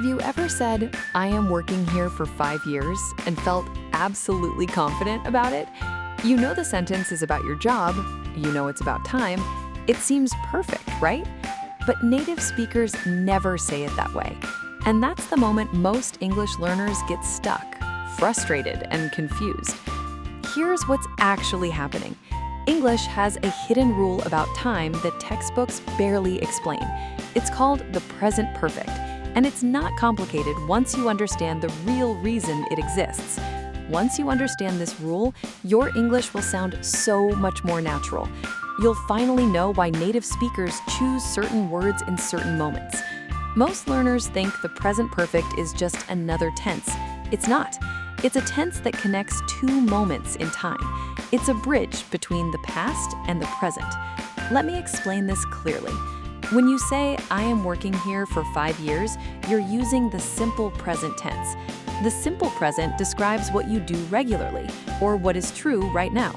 Have you ever said, I am working here for 5 years and felt absolutely confident about it? You know the sentence is about your job, you know it's about time, it seems perfect, right? But native speakers never say it that way. And that's the moment most English learners get stuck, frustrated, and confused. Here's what's actually happening. English has a hidden rule about time that textbooks barely explain. It's called the present perfect. And it's not complicated once you understand the real reason it exists. Once you understand this rule, your English will sound so much more natural. You'll finally know why native speakers choose certain words in certain moments. Most learners think the present perfect is just another tense. It's not. It's a tense that connects two moments in time. It's a bridge between the past and the present. Let me explain this clearly. When you say, I am working here for 5 years, you're using the simple present tense. The simple present describes what you do regularly, or what is true right now.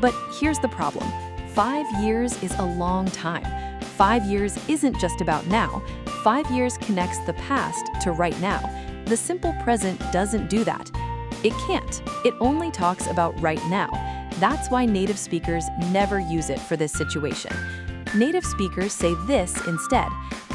But here's the problem. 5 years is a long time. 5 years isn't just about now. 5 years connects the past to right now. The simple present doesn't do that. It can't. It only talks about right now. That's why native speakers never use it for this situation. Native speakers say this instead.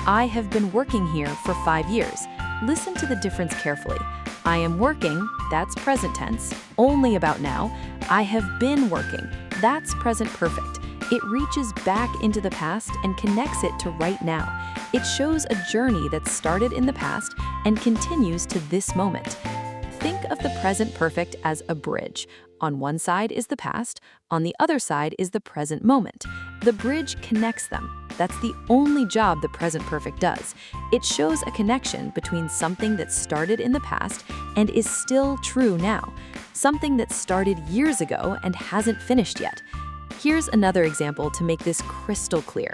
I have been working here for 5 years. Listen to the difference carefully. I am working, that's present tense, only about now. I have been working, that's present perfect. It reaches back into the past and connects it to right now. It shows a journey that started in the past and continues to this moment. Think of the present perfect as a bridge. On one side is the past, on the other side is the present moment. The bridge connects them. That's the only job the present perfect does. It shows a connection between something that started in the past and is still true now, something that started years ago and hasn't finished yet. Here's another example to make this crystal clear.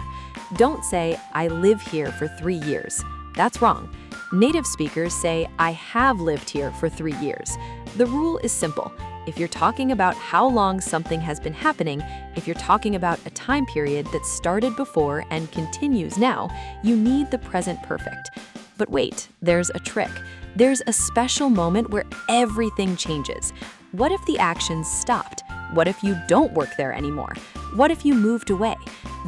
Don't say, I live here for 3 years. That's wrong. Native speakers say, I have lived here for 3 years. The rule is simple. If you're talking about how long something has been happening, if you're talking about a time period that started before and continues now, you need the present perfect. But wait, there's a trick. There's a special moment where everything changes. What if the action stopped? What if you don't work there anymore? What if you moved away?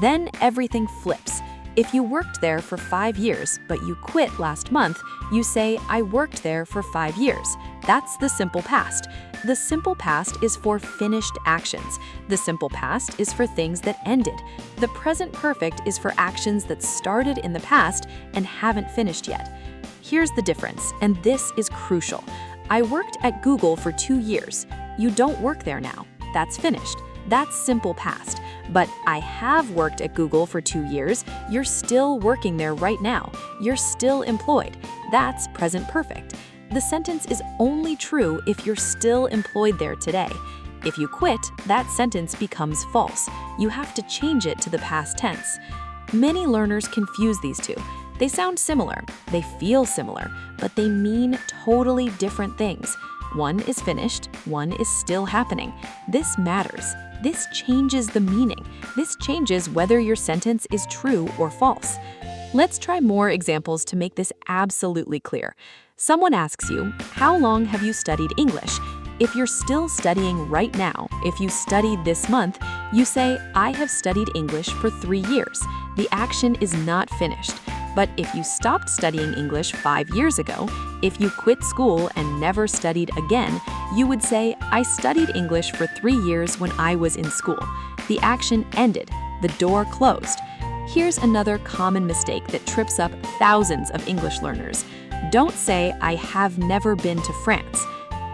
Then everything flips. If you worked there for 5 years, but you quit last month, you say, I worked there for 5 years. That's the simple past. The simple past is for finished actions. The simple past is for things that ended. The present perfect is for actions that started in the past and haven't finished yet. Here's the difference, and this is crucial. I worked at Google for 2 years. You don't work there now. That's finished. That's simple past. But I have worked at Google for 2 years. You're still working there right now. You're still employed. That's present perfect. The sentence is only true if you're still employed there today. If you quit, that sentence becomes false. You have to change it to the past tense. Many learners confuse these two. They sound similar, they feel similar, but they mean totally different things. One is finished, one is still happening. This matters. This changes the meaning. This changes whether your sentence is true or false. Let's try more examples to make this absolutely clear. Someone asks you, how long have you studied English? If you're still studying right now, if you studied this month, you say, I have studied English for 3 years. The action is not finished. But if you stopped studying English 5 years ago, if you quit school and never studied again, you would say, I studied English for 3 years when I was in school. The action ended. The door closed. Here's another common mistake that trips up thousands of English learners. Don't say, I have never been to France.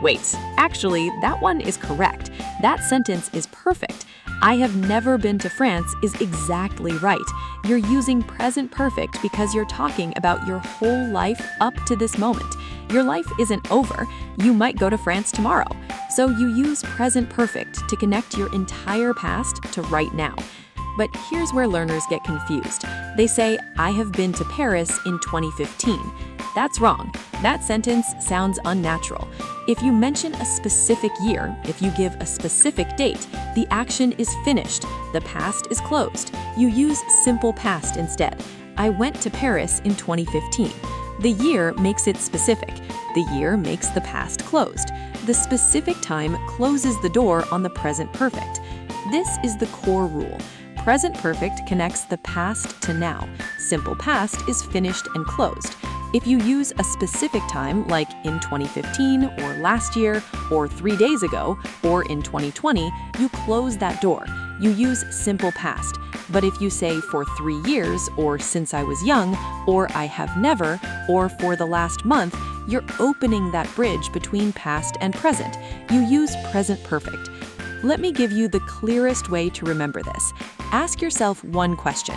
Wait, actually, that one is correct. That sentence is perfect. I have never been to France is exactly right. You're using present perfect because you're talking about your whole life up to this moment. Your life isn't over. You might go to France tomorrow. So you use present perfect to connect your entire past to right now. But here's where learners get confused. They say, I have been to Paris in 2015. That's wrong. That sentence sounds unnatural. If you mention a specific year, if you give a specific date, the action is finished. The past is closed. You use simple past instead. I went to Paris in 2015. The year makes it specific. The year makes the past closed. The specific time closes the door on the present perfect. This is the core rule. Present perfect connects the past to now. Simple past is finished and closed. If you use a specific time, like in 2015, or last year, or 3 days ago, or in 2020, you close that door. You use simple past. But if you say for 3 years, or since I was young, or I have never, or for the last month, you're opening that bridge between past and present. You use present perfect. Let me give you the clearest way to remember this. Ask yourself one question.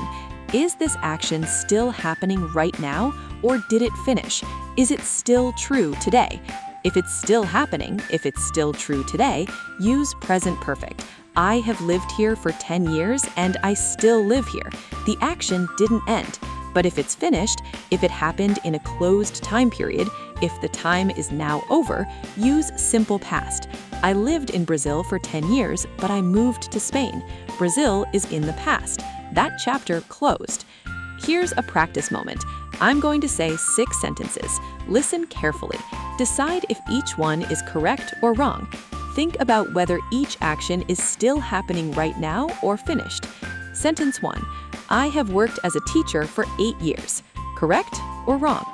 Is this action still happening right now, or did it finish? Is it still true today? If it's still happening, if it's still true today, use present perfect. I have lived here for 10 years and I still live here. The action didn't end. But if it's finished, if it happened in a closed time period, if the time is now over, use simple past. I lived in Brazil for 10 years, but I moved to Spain. Brazil is in the past. That chapter closed. Here's a practice moment. I'm going to say 6 sentences. Listen carefully. Decide if each one is correct or wrong. Think about whether each action is still happening right now or finished. Sentence 1. I have worked as a teacher for 8 years. Correct or wrong?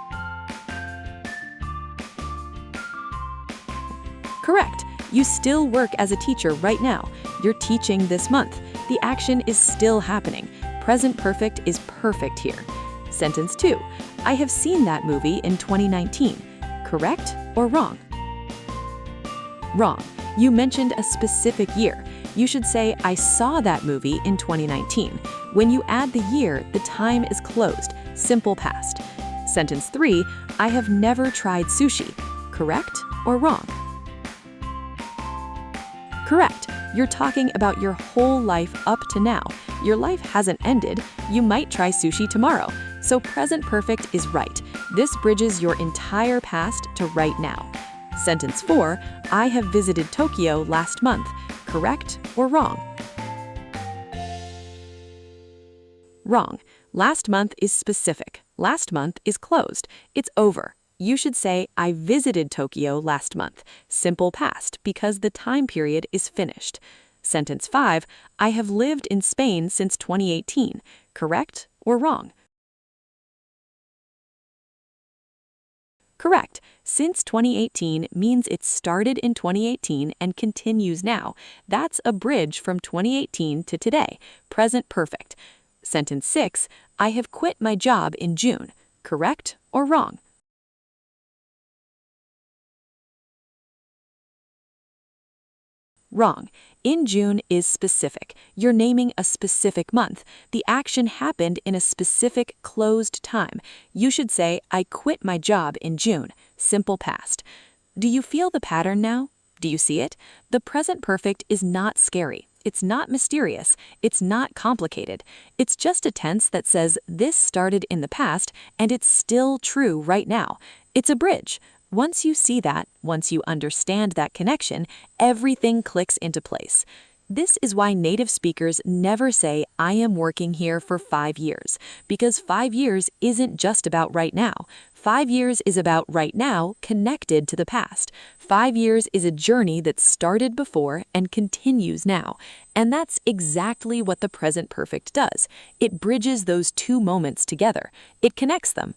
Correct. You still work as a teacher right now. You're teaching this month. The action is still happening. Present perfect is perfect here. Sentence 2. I have seen that movie in 2019. Correct or wrong? Wrong. You mentioned a specific year. You should say, I saw that movie in 2019. When you add the year, the time is closed. Simple past. Sentence 3. I have never tried sushi. Correct or wrong? Correct. You're talking about your whole life up to now. Your life hasn't ended. You might try sushi tomorrow. So present perfect is right. This bridges your entire past to right now. Sentence 4. I have visited Tokyo last month. Correct or wrong? Wrong. Last month is specific. Last month is closed. It's over. You should say, I visited Tokyo last month. Simple past, because the time period is finished. Sentence 5. I have lived in Spain since 2018. Correct or wrong? Correct. Since 2018 means it started in 2018 and continues now. That's a bridge from 2018 to today. Present perfect. Sentence 6. I have quit my job in June. Correct or wrong? Wrong. In June is specific. You're naming a specific month. The action happened in a specific closed time. You should say, I quit my job in June. Simple past. Do you feel the pattern now? Do you see it? The present perfect is not scary. It's not mysterious. It's not complicated. It's just a tense that says this started in the past and it's still true right now. It's a bridge. Once you see that, once you understand that connection, everything clicks into place. This is why native speakers never say, I am working here for 5 years, because 5 years isn't just about right now. 5 years is about right now connected to the past. 5 years is a journey that started before and continues now. And that's exactly what the present perfect does. It bridges those two moments together. It connects them.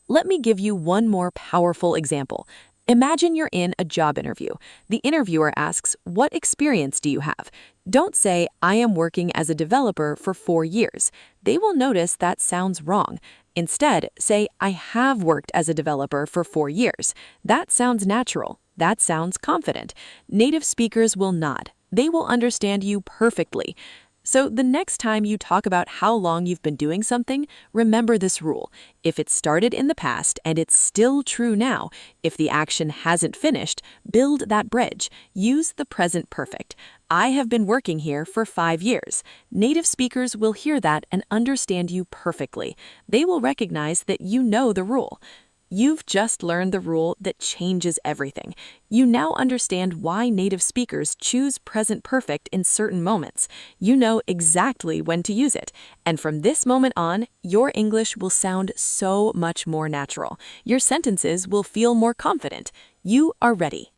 Let me give you one more powerful example. Imagine you're in a job interview. The interviewer asks, what experience do you have? Don't say, I am working as a developer for 4 years. They will notice that sounds wrong. Instead, say, I have worked as a developer for 4 years. That sounds natural. That sounds confident. Native speakers will nod. They will understand you perfectly. So the next time you talk about how long you've been doing something, remember this rule. If it started in the past and it's still true now, if the action hasn't finished, build that bridge. Use the present perfect. I have been working here for 5 years. Native speakers will hear that and understand you perfectly. They will recognize that you know the rule. You've just learned the rule that changes everything. You now understand why native speakers choose present perfect in certain moments. You know exactly when to use it. And from this moment on, your English will sound so much more natural. Your sentences will feel more confident. You are ready.